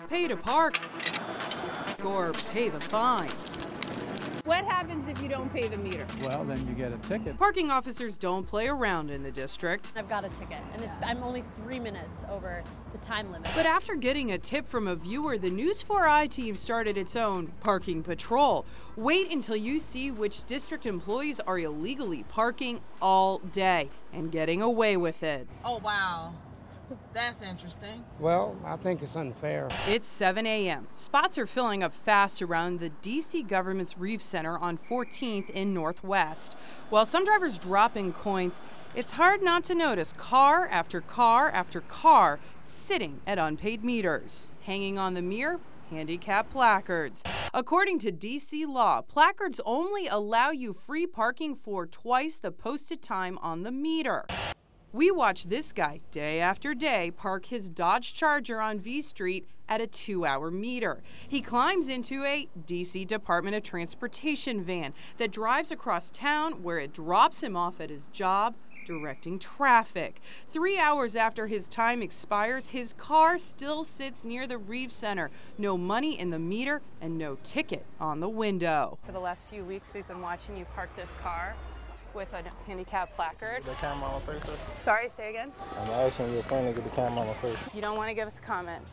Pay to park or pay the fine. What happens if you don't pay the meter? Well, then you get a ticket. Parking officers don't play around in the district. I've got a ticket, and I'm only 3 minutes over the time limit. But after getting a tip from a viewer, the News4 ITeam started its own parking patrol. Wait until you see which district employees are illegally parking all day and getting away with it. Oh, wow. That's interesting. Well, I think it's unfair. It's 7 a.m. Spots are filling up fast around the D.C. government's Reeve Center on 14th in Northwest. While some drivers drop in coins, it's hard not to notice car after car after car sitting at unpaid meters. Hanging on the mirror, handicap placards. According to D.C. law, placards only allow you free parking for twice the posted time on the meter. We watch this guy day after day park his Dodge Charger on V Street at a 2-hour meter. He climbs into a D.C. Department of Transportation van that drives across town where it drops him off at his job directing traffic. 3 hours after his time expires, his car still sits near the Reeve Center. No money in the meter and no ticket on the window. For the last few weeks, we've been watching you park this car with a handicap placard. The camera on my face. Sorry, say again? I'm asking your friend to get the camera on my face. You don't want to give us a comment.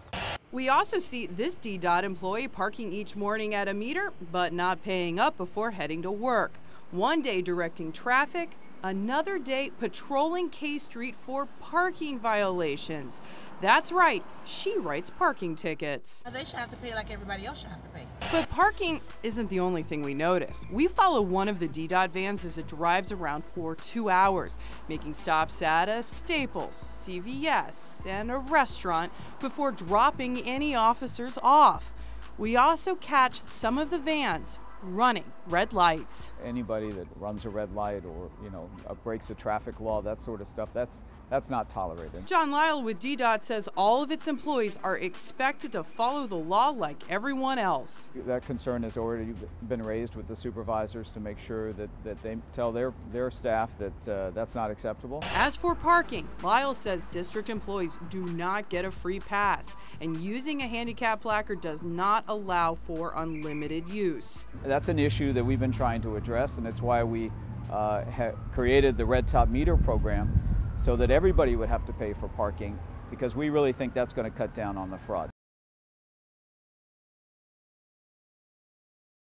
We also see this DDOT employee parking each morning at a meter, but not paying up before heading to work. One day directing traffic, another day patrolling K Street for parking violations. That's right, she writes parking tickets. They should have to pay like everybody else should have to pay. But parking isn't the only thing we notice. We follow one of the DDOT vans as it drives around for 2 hours, making stops at a Staples, CVS, and a restaurant before dropping any officers off. We also catch some of the vans running red lights. Anybody that runs a red light or, breaks a traffic law, that sort of stuff, that's not tolerated. John Lyle with DDOT says all of its employees are expected to follow the law like everyone else. That concern has already been raised with the supervisors to make sure that they tell their staff that that's not acceptable. As for parking, Lyle says district employees do not get a free pass, and using a handicap placard does not allow for unlimited use. That's an issue that we've been trying to address, and it's why we created the Red Top Meter program so that everybody would have to pay for parking, because we really think that's going to cut down on the fraud.